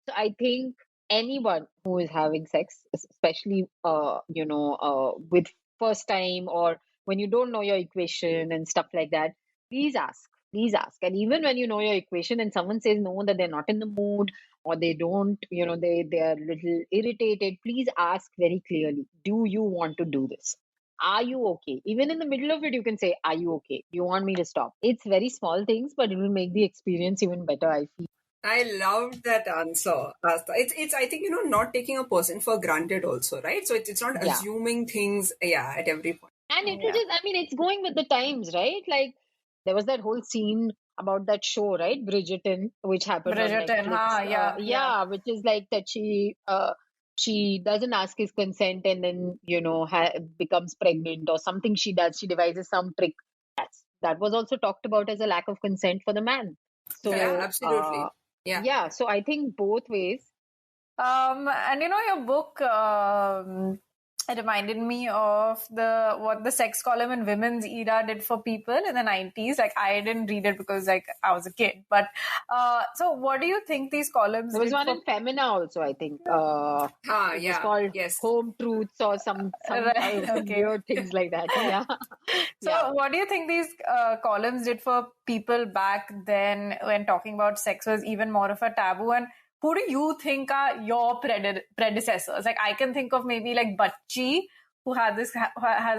I think anyone who is having sex, especially, with first time, or when you don't know your equation and stuff like that, please ask. Please ask. And even when you know your equation and someone says no, that they're not in the mood, or they don't, they are a little irritated, please ask very clearly, do you want to do this? Are you okay? Even in the middle of it, you can say, are you okay? You want me to stop? It's very small things, but it will make the experience even better, I feel. I loved that answer, Astha. It's I think, not taking a person for granted also, right? So it's not assuming things, at every point. And it will it's going with the times, right? Like, there was that whole scene about that show, right? Bridgerton, which happened on Netflix. Which is like that she doesn't ask his consent and then, becomes pregnant or something she does. She devises some trick. That was also talked about as a lack of consent for the man. So, yeah, absolutely. Yeah. So I think both ways. And your book it reminded me of what the sex column in Women's Era did for people in the 90s. Like, I didn't read it because I was a kid. But so what do you think these columns There was one in Femina also, I think. It's called Home Truths or some weird things like that. Yeah. So what do you think these columns did for people back then, when talking about sex was even more of a taboo? And who do you think are your predecessors? Like, I can think of maybe like Bachchi, who has this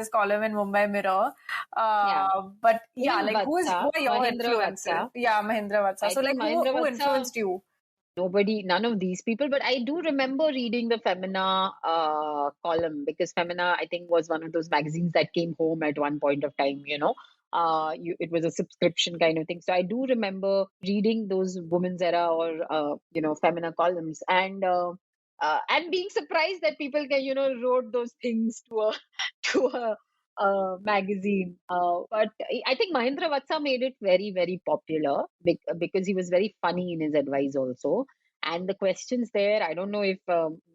column in Mumbai Mirror. But who are your influences? Mahindra Vatsa. So like, who influenced you? Nobody, none of these people. But I do remember reading the Femina column, because Femina, I think, was one of those magazines that came home at one point of time, it was a subscription kind of thing. So I do remember reading those Women's Era or Femina columns, and being surprised that people can wrote those things to a magazine. But I think Mahindra Vatsa made it very, very popular because he was very funny in his advice also. And the questions there, I don't know if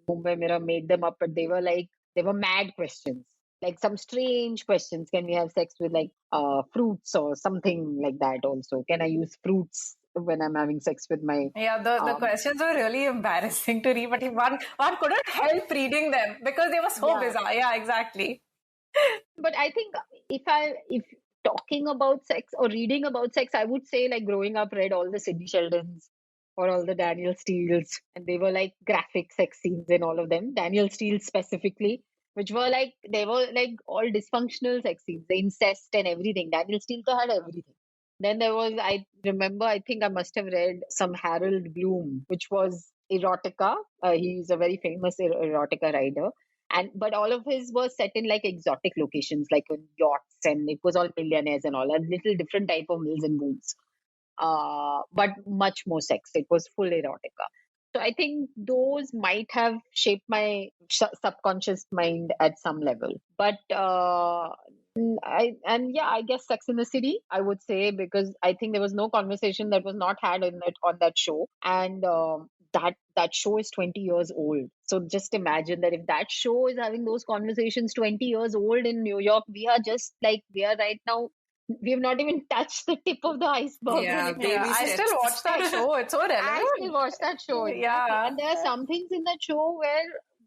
Mumbai Mirror made them up, but they were mad questions. Like some strange questions. Can we have sex with like fruits or something like that also? Can I use fruits when I'm having sex with my... the questions were really embarrassing to read, but one couldn't help reading them because they were so bizarre. Yeah, exactly. But I think if talking about sex or reading about sex, I would say, like, growing up, read all the Sidney Sheldons or all the Daniel Steels, and they were like graphic sex scenes in all of them. Daniel Steele specifically, which were like, they were like all dysfunctional sex scenes, the incest and everything. Daniel Steele had everything. Then there was, I remember, I think I must have read some Harold Bloom, which was erotica. He's a very famous erotica writer. But all of his was set in like exotic locations, like on yachts, and it was all millionaires and all, a little different type of Mills and Boons. but much more sex. It was full erotica. So I think those might have shaped my subconscious mind at some level. But I guess Sex in the City, I would say, because I think there was no conversation that was not had on that show, and that show is 20 years old. So just imagine that if that show is having those conversations 20 years old in New York, we are right now. We have not even touched the tip of the iceberg. Yeah, Yeah, baby I still steps. watch that show. It's so relevant. I still watch that show, exactly. Yeah. And there are some things in that show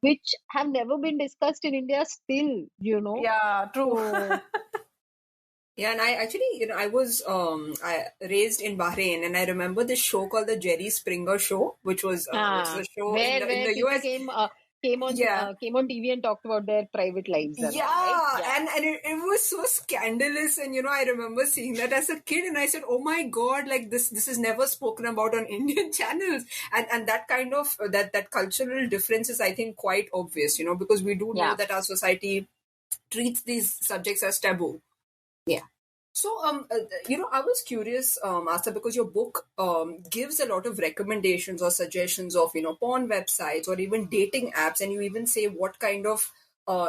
which have never been discussed in India still, Yeah, true. So, Yeah, and I actually, I was raised in Bahrain, and I remember this show called the Jerry Springer Show, which was a show where in the people US. came on TV and talked about their private lives. Yeah, right? And it was so scandalous, and I remember seeing that as a kid, and I said, "Oh my God, like this is never spoken about on Indian channels," and that kind of that cultural difference is, I think, quite obvious, because we do know that our society treats these subjects as taboo. Yeah. So, I was curious, Aastha, because your book gives a lot of recommendations or suggestions of, porn websites or even dating apps, and you even say what kind of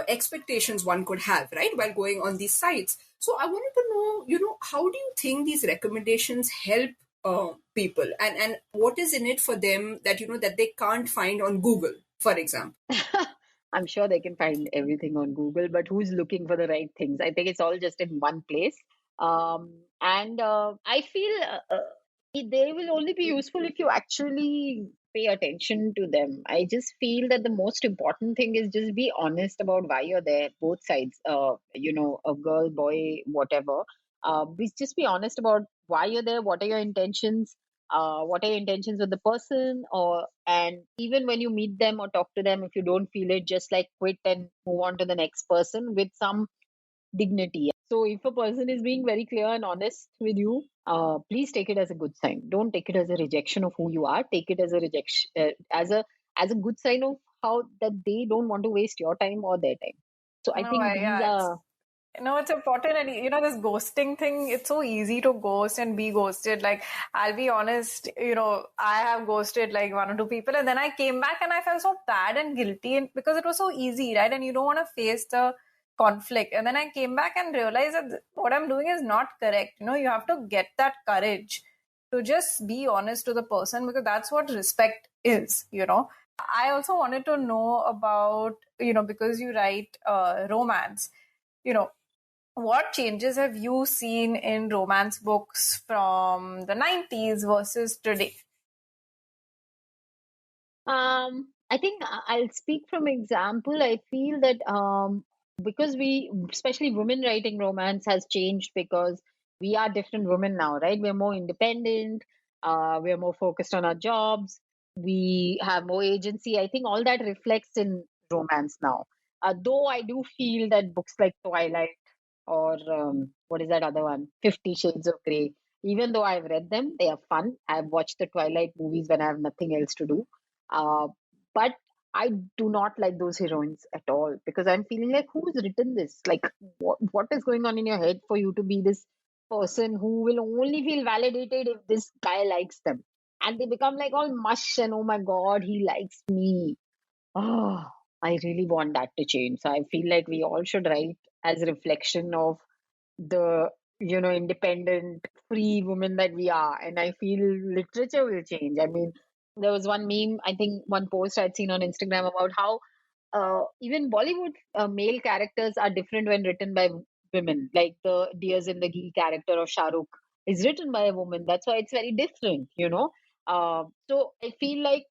expectations one could have, right, while going on these sites. So, I wanted to know, how do you think these recommendations help people, and what is in it for them that that they can't find on Google, for example? I'm sure they can find everything on Google, but who's looking for the right things? I think it's all just in one place. And I feel they will only be useful if you actually pay attention to them. I just feel that the most important thing is just be honest about why you're there, both sides, a girl, boy, whatever. Just be honest about why you're there, what are your intentions, what are your intentions with the person, and even when you meet them or talk to them, if you don't feel it, just like quit and move on to the next person with some dignity. So if a person is being very clear and honest with you, please take it as a good sign. Don't take it as a rejection of who you are. Take it as a rejection, as a good sign of how that they don't want to waste your time or their time. So I think these are. It's important. And this ghosting thing, it's so easy to ghost and be ghosted. Like, I'll be honest, I have ghosted like one or two people, and then I came back and I felt so bad and guilty, and because it was so easy, right? And you don't want to face the conflict. And then I came back and realized that what I'm doing is not correct. You have to get that courage to just be honest to the person, because that's what respect is. I also wanted to know about, because you write romance, what changes have you seen in romance books from the 90s versus today? I think I'll speak from example. I feel that because especially women writing romance has changed because we are different women now, right? We're more independent. We're more focused on our jobs. We have more agency. I think all that reflects in romance now. Though I do feel that books like Twilight or what is that other one, 50 Shades of Grey, even though I've read them, they are fun. I've watched the Twilight movies when I have nothing else to do. But I do not like those heroines at all, because I'm feeling like, who's written this? Like, what is going on in your head for you to be this person who will only feel validated if this guy likes them? And they become like all mush and, oh my God, he likes me. Oh, I really want that to change. So I feel like we all should write as a reflection of the independent free women that we are, and I feel literature will change. I mean, there was one meme, I think one post I'd seen on Instagram about how even Bollywood male characters are different when written by women, like the Dears in the Ghee character of Shah Rukh is written by a woman. That's why it's very different. So I feel like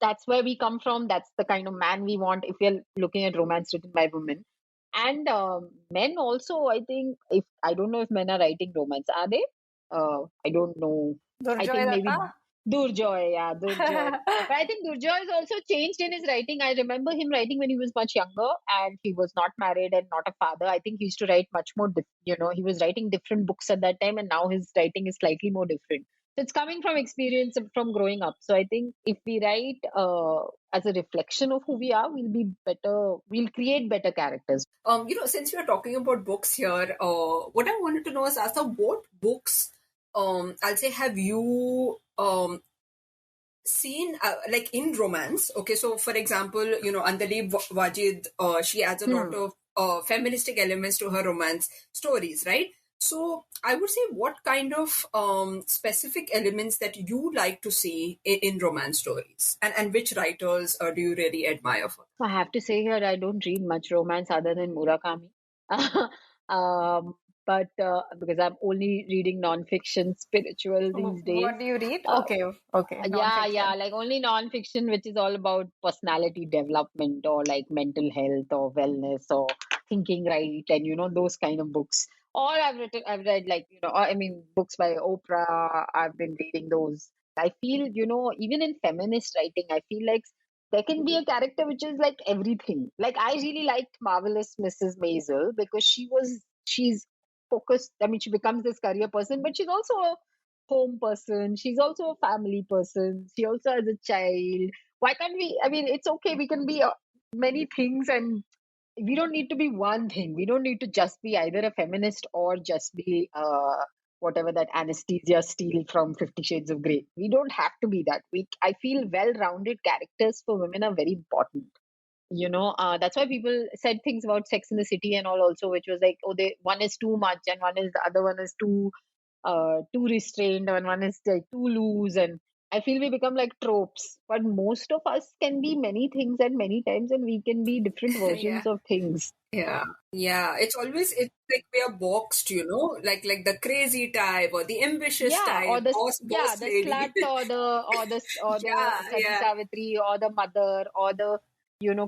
that's where we come from. That's the kind of man we want if we're looking at romance written by women. And men also, I think, if I don't know if men are writing romance, are they? I don't know. I think maybe Durjoy, yeah, Durjoy. But I think Durjoy has also changed in his writing. I remember him writing when he was much younger and he was not married and not a father. I think he used to write much more, he was writing different books at that time, and now his writing is slightly more different. So it's coming from experience from growing up. So I think if we write as a reflection of who we are, we'll be better. We'll create better characters. Since you're talking about books here, what I wanted to know is, Aastha, what books I'll say, have you seen like in romance? Okay, so for example, Andali Wajid, she adds a lot of feministic elements to her romance stories, right? So I would say, what kind of specific elements that you like to see in romance stories, and which writers do you really admire for? I have to say here, I don't read much romance other than Murakami. um, but because I'm only reading non-fiction spiritual these days. What do you read? Uh, Okay, yeah, non-fiction. like only non-fiction, which is all about personality development or like mental health or wellness or thinking right, and those kind of books. Or I've read like I mean books by Oprah. I've been reading those. I feel even in feminist writing, I feel like there can be a character which is like everything. Like I really liked Marvelous Mrs. Maisel because she's focused. I mean, she becomes this career person, but she's also a home person. She's also a family person. She also has a child. Why can't we? I mean, it's okay. We can be many things, and we don't need to be one thing. We don't need to just be either a feminist or just be whatever that anesthesia steal from 50 Shades of Grey. We don't have to be that. I feel well-rounded characters for women are very important. That's why people said things about Sex in the City and all also, which was like, oh, they one is too much and one is the other one is too restrained and one is like too loose, and I feel we become like tropes, but most of us can be many things at many times, and we can be different Yeah. versions of things. Yeah, it's like we are boxed, like the crazy type or the ambitious Yeah, type, or boss the lady. slut or the Yeah, Sati yeah. Savitri or the mother or the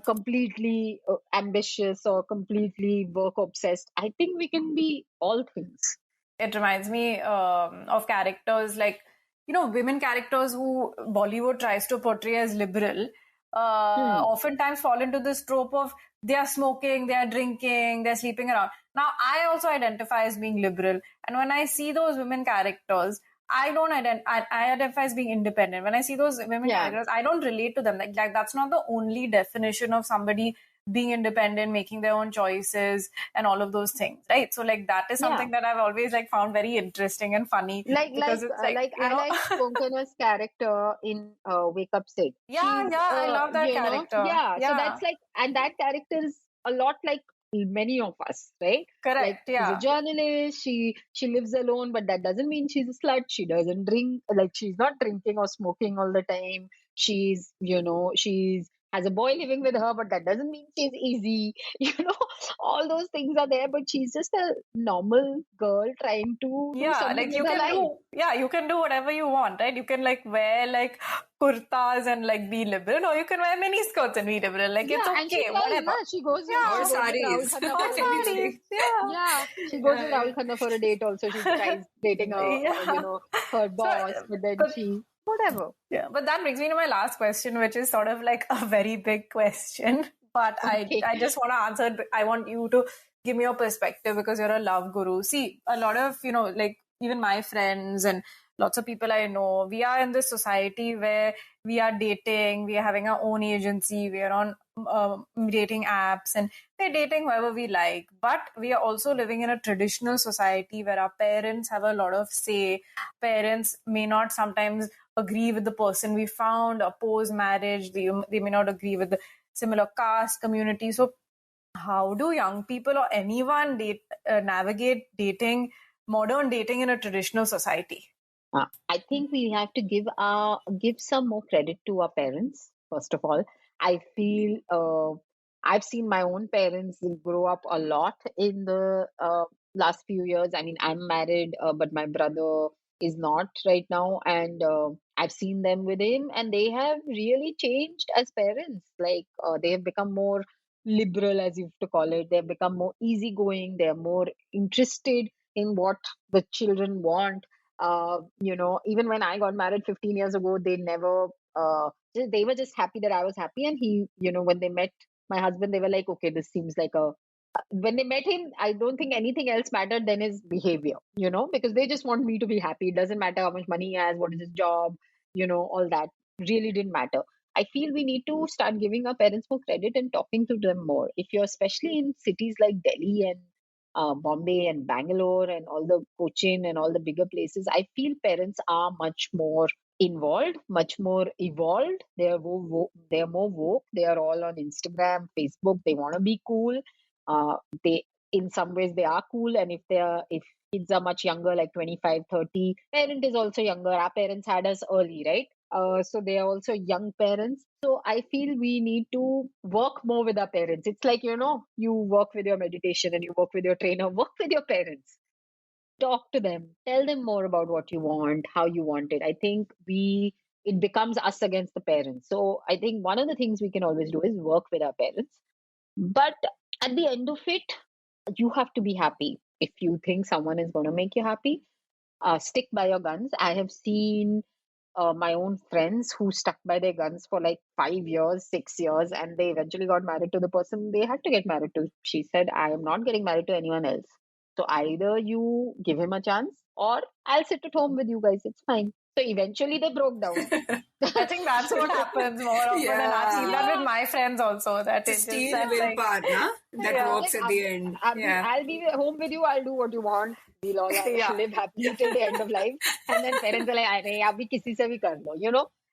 completely ambitious or completely work obsessed. I think we can be all things. It reminds me of characters like, women characters who Bollywood tries to portray as liberal, Hmm. oftentimes fall into this trope of they are smoking, they are drinking, they're sleeping around. Now, I also identify as being liberal. And when I see those women characters, I don't I identify as being independent. When I see those women Yeah. characters, I don't relate to them. Like that's not the only definition of somebody being independent, making their own choices, and all of those things, right? So like that is Yeah. something that I've always like found very interesting and funny, because it's Like I like Konkana's character in Wake Up Sid. yeah, She's I love that character. yeah. So Yeah, that's like, and that character is a lot like many of us, right? Like correct. she's a Yeah. journalist. She lives alone, but that doesn't mean she's a slut. She doesn't drink. Like she's not drinking or smoking all the time. She's has a boy living with her, but that doesn't mean she's easy. You know, all those things are there, but she's just a normal girl trying to do Yeah, something like with her life. you can do whatever you want, right? You can like wear like kurtas and like be liberal, or you can wear mini skirts and be liberal. Like it's Yeah, and she okay, tries, whatever. na? She goes Yeah, Or with Rahul saris. Khanna or for a date. sarees. Yeah, Yeah, she goes with Yeah, Rahul Khanna for a date also. She tries dating yeah. her So, boss, but then but whatever. yeah, but that brings me to my last question, which is sort of like a very big question. But Okay. I just want to answer it. I want you to give me your perspective because you're a love guru. See, a lot of, like even my friends and lots of people I know, we are in this society where we are dating, we are having our own agency, we are on dating apps, and we're dating whoever we like. But we are also living in a traditional society where our parents have a lot of say. Parents may not sometimes agree with the person we found, oppose marriage, they may not agree with the similar caste community. So how do young people or anyone navigate dating, modern dating in a traditional society? I think we have to give some more credit to our parents. First of all, I feel I've seen my own parents grow up a lot in the last few years. I mean, I'm married, but my brother is not right now, and I've seen them with him, and they have really changed as parents. Like they have become more liberal, as you have to call it. They have become more easygoing. They are more interested in what the children want. Even when I got married 15 years ago, they never, they were just happy that I was happy. And when they met my husband, they were like, okay, this seems like when they met him, I don't think anything else mattered than his behavior, because they just want me to be happy. It doesn't matter how much money he has, what is his job, all that really didn't matter. I feel we need to start giving our parents more credit and talking to them more. If you're especially in cities like Delhi and Bombay and Bangalore and all the Cochin and all the bigger places, I feel parents are much more involved, much more evolved. They are they are more woke. They are all on Instagram, Facebook. They want to be cool. They in some ways they are cool, and if kids are much younger, like 25, 30, parent is also younger. Our parents had us early, right? So they are also young parents. So I feel we need to work more with our parents. It's like, you work with your meditation and you work with your trainer, work with your parents. Talk to them, tell them more about what you want, how you want it. I think it becomes us against the parents. So I think one of the things we can always do is work with our parents. But at the end of it, you have to be happy. If you think someone is going to make you happy, stick by your guns. I have seen my own friends who stuck by their guns for like 5 years, 6 years, and they eventually got married to the person they had to get married to. She said, I am not getting married to anyone else. So either you give him a chance or I'll sit at home with you guys. It's fine. So eventually they broke down. I think that's what happens more often, and I've seen that with my friends also. That it's still willpower, na? That works at the end. I'll be at home with you. I'll do what you want. We'll all live happily till the end of life. And then parents are like, "Arey, abhi kisi se bhi kar lo,"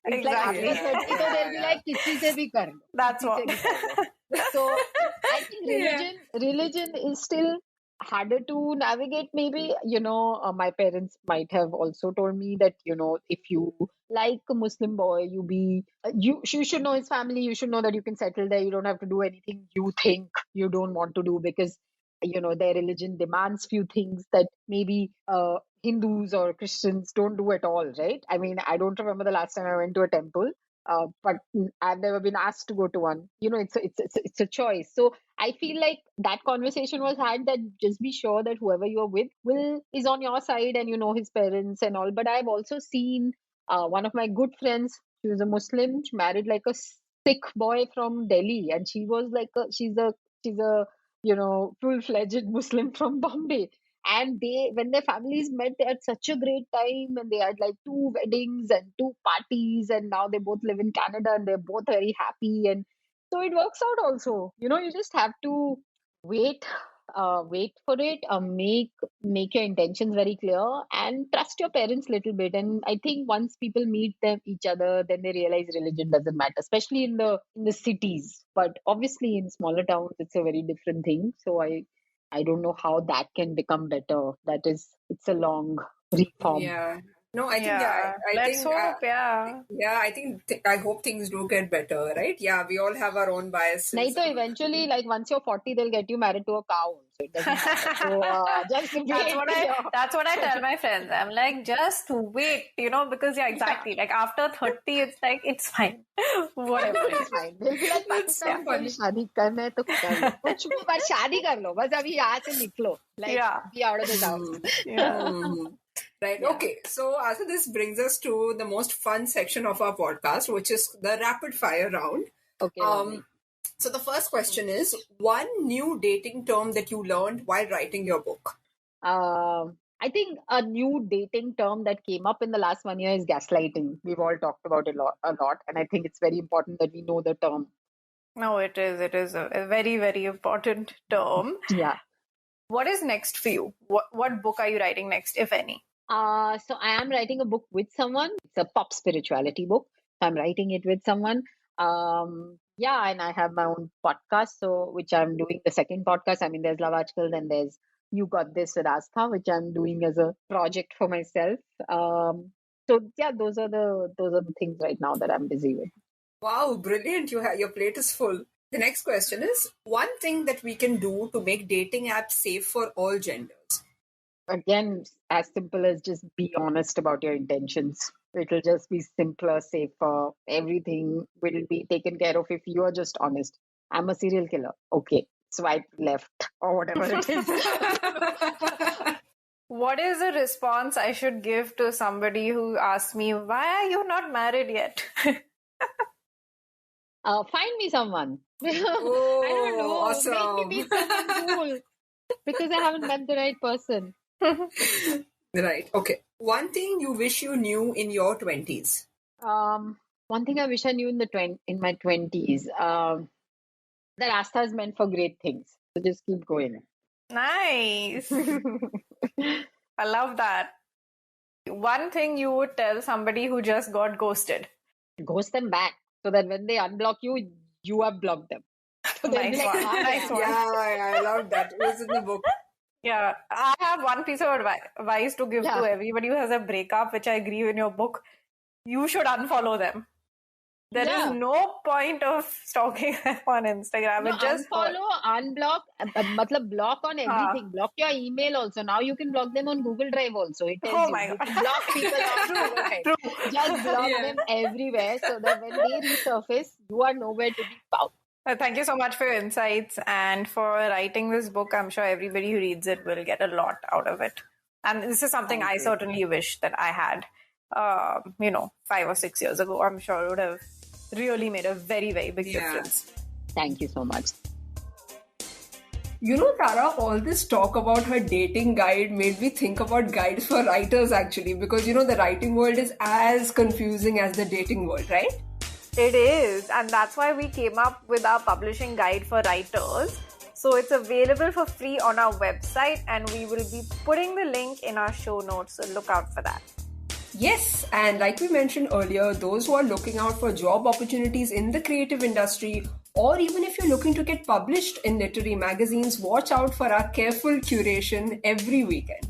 It's exactly. Like after 30, they'll be like, "Kisi se bhi kar lo." That's what. So I think religion is still harder to navigate. Maybe my parents might have also told me that if you like a Muslim boy, you should know his family. You should know that you can settle there. You don't have to do anything you think you don't want to do, because their religion demands few things that maybe Hindus or Christians don't do at all, right? I mean, I don't remember the last time I went to a temple. But I've never been asked to go to one. It's a choice. So I feel like that conversation was had, that just be sure that whoever you're with is on your side and his parents and all. But I've also seen one of my good friends. She was a Muslim. She married like a Sikh boy from Delhi, and she was like she's a full-fledged Muslim from Bombay. And when their families met, they had such a great time, and they had like 2 weddings and 2 parties, and now they both live in Canada and they're both very happy. And so it works out also. You just have to wait for it, make your intentions very clear, and trust your parents a little bit. And I think once people meet each other, then they realize religion doesn't matter, especially in the cities. But obviously in smaller towns, it's a very different thing. So I don't know how that can become better. It's a long reform. Yeah. No, I think, let's hope, I hope things do get better, right? Yeah, we all have our own biases. So eventually, like once you're 40, they'll get you married to a cow. So it doesn't matter. So, that's what I tell my friends. I'm like, just wait, because exactly. Like after 30, it's like, it's fine. Whatever. It's fine. They'll be like, Pakistan में शादी करना है तो कर लो. कुछ भी पर शादी कर लो. बस अभी यहाँ से निकलो. Like, be out of this house. Right. Yeah. Okay. So, Aastha, this brings us to the most fun section of our podcast, which is the rapid fire round. Okay. So the first question is, one new dating term that you learned while writing your book. I think a new dating term that came up in the last 1 year is gaslighting. We've all talked about it a lot, and I think it's very important that we know the term. No, it is. It is a very, very important term. Yeah. What is next for you? What book are you writing next, if any? So I am writing a book with someone. It's a pop spirituality book. So I'm writing it with someone. And I have my own podcast, which I'm doing the second podcast. I mean, there's Love Aaj Kal, then there's You Got This with Aastha, which I'm doing as a project for myself. Those are the things right now that I'm busy with. Wow, brilliant! Your plate is full. The next question is, one thing that we can do to make dating apps safe for all genders. Again, as simple as just be honest about your intentions. It'll just be simpler, safer. Everything will be taken care of if you are just honest. I'm a serial killer. Okay, swipe left or whatever it is. What is a response I should give to somebody who asks me, why are you not married yet? Find me someone. Oh, I don't know. awesome. Make me meet someone cool. Because I haven't met the right person. Right. Okay. One thing you wish you knew in your 20s. One thing I wish I knew in my 20s. That Aastha is meant for great things. So just keep going. Nice. I love that. One thing you would tell somebody who just got ghosted. Ghost them back so that when they unblock you, you have blocked them. So they'll be Nice like, one. "Ah, Nice one. Yeah, I love that. It was in the book. Yeah, I have one piece of advice to give to everybody who has a breakup, which I agree in your book. You should unfollow them. There is no point of stalking them on Instagram. No, It just unfollow, unblock, matlab block on everything. Block your email also. Now you can block them on Google Drive also. It tells my you God. can block people on Google Drive. Just block them everywhere so that when they resurface, you are nowhere to be found. Thank you so much for your insights and for writing this book. I'm sure everybody who reads it will get a lot out of it. And this is something I certainly wish that I had, 5 or 6 years ago. I'm sure it would have really made a very, very big difference. Thank you so much. You know, Tara, all this talk about her dating guide made me think about guides for writers actually, because the writing world is as confusing as the dating world, right? It is, and that's why we came up with our publishing guide for writers. So it's available for free on our website, and we will be putting the link in our show notes, so look out for that. Yes, and like we mentioned earlier, those who are looking out for job opportunities in the creative industry, or even if you're looking to get published in literary magazines, watch out for our careful curation every weekend.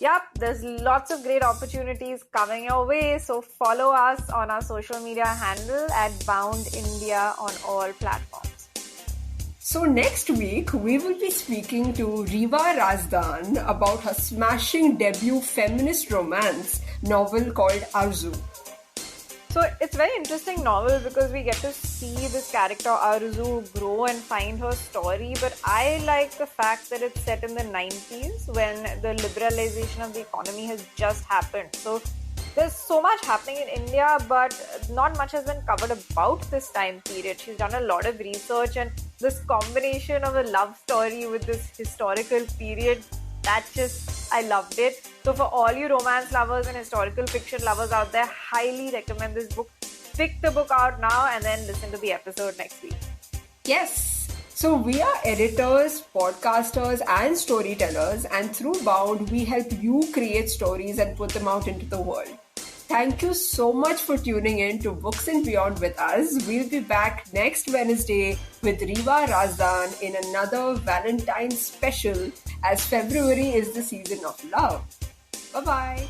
Yep, there's lots of great opportunities coming your way, so follow us on our social media handle at Bound India on all platforms. So next week, we will be speaking to Riva Razdan about her smashing debut feminist romance novel called Arzu. So it's a very interesting novel because we get to see this character Arzu grow and find her story, but I like the fact that it's set in the 90s when the liberalization of the economy has just happened. So there's so much happening in India, but not much has been covered about this time period. She's done a lot of research, and this combination of a love story with this historical period, I loved it. So for all you romance lovers and historical fiction lovers out there, highly recommend this book. Pick the book out now and then listen to the episode next week. Yes. So we are editors, podcasters and storytellers, and through Bound, we help you create stories and put them out into the world. Thank you so much for tuning in to Books and Beyond with us. We'll be back next Wednesday with Riva Razdan in another Valentine's special, as February is the season of love. Bye-bye.